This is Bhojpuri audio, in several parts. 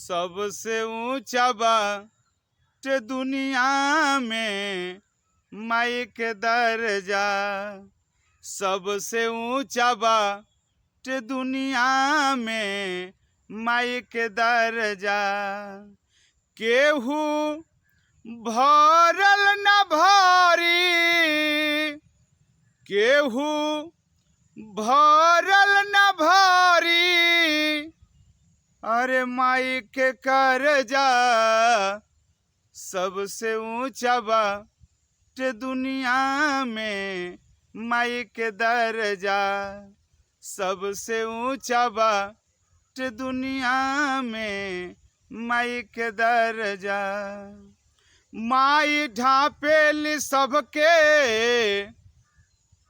सबसे ऊंचा बाट दुनिया में माई के दर्जा। सबसे ऊंचा बाट दुनिया में माई के दर्जा। केहू भरल न भरी, केहू भरल न भरी, अरे माई के कर्जा। सबसे ऊंचा बाट दुनिया में माई के दर्जा। सबसे ऊंचा बाट दुनिया में माई के दर्जा। माई ढापेली सबके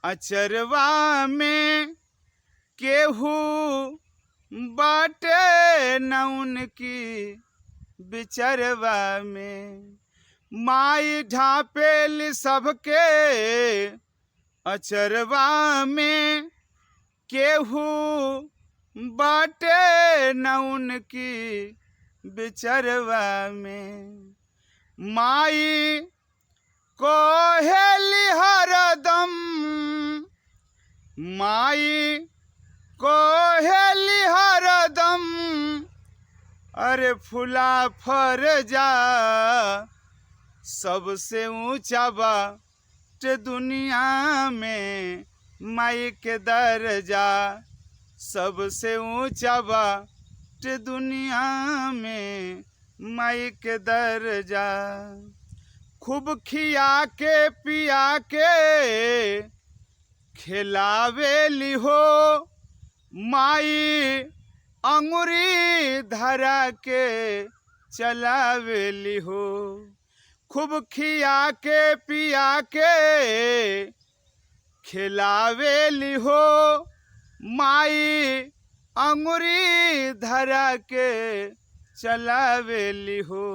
अचरवा में, केहू बाटे न उनकी बिचरवा में। माई ढापेली सबके अचरवा में, केहू बाटे न उनकी बिचरवा में। माई कोहेली हरदम, माई कोहेली हरदम, अरे फूला फर जा। सबसे ऊंचा बाट दुनिया में माई के दर्जा। सबसे ऊंचा बाट दुनिया में माई के दर्जा। खूब खिया के पिया के खिलावेली हो माई, अंगुरी धरा के चलावेली हो। खूब खिया के पिया के खिलावेली हो माई, अंगुरी धरा के चलावेली हो।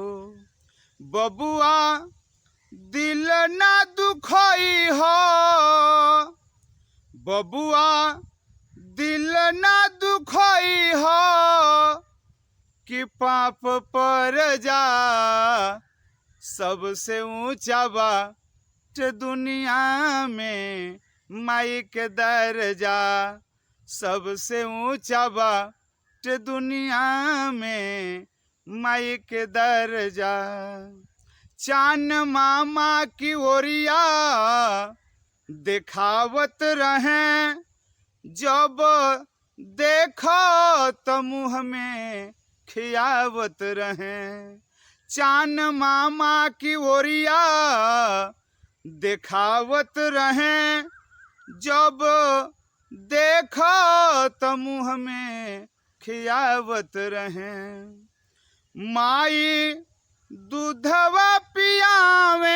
बबुआ दिल ना दुखई हो, बबुआ दिल ना दुखई हो, कि पाप पर जा। सबसे ऊंचा बाट दुनिया में माई के दर्जा। सबसे ऊंचा बाट दुनिया में माई के दर्जा। चान मामा की ओरिया दिखावत रहें, जब देखो तो मुँह में खियावत रहें। चान मामा की ओरिया दिखावत रहें, जब देखो तो मुँह में खियावत रहें। माई दूधवा पियावे,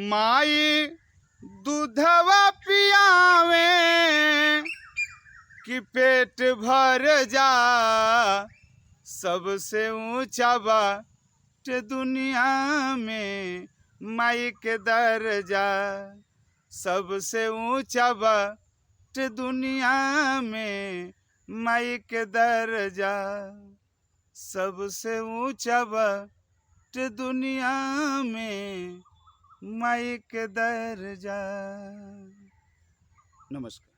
माई दूधवा पियावे, कि पेट भर जा। सबसे ऊंचा बाट दुनिया में माई के दर्जा। सबसे ऊंचा बाट दुनिया में माई के दर्जा। सबसे ऊंचा बाट दुनिया में माई के दर्जा। नमस्कार।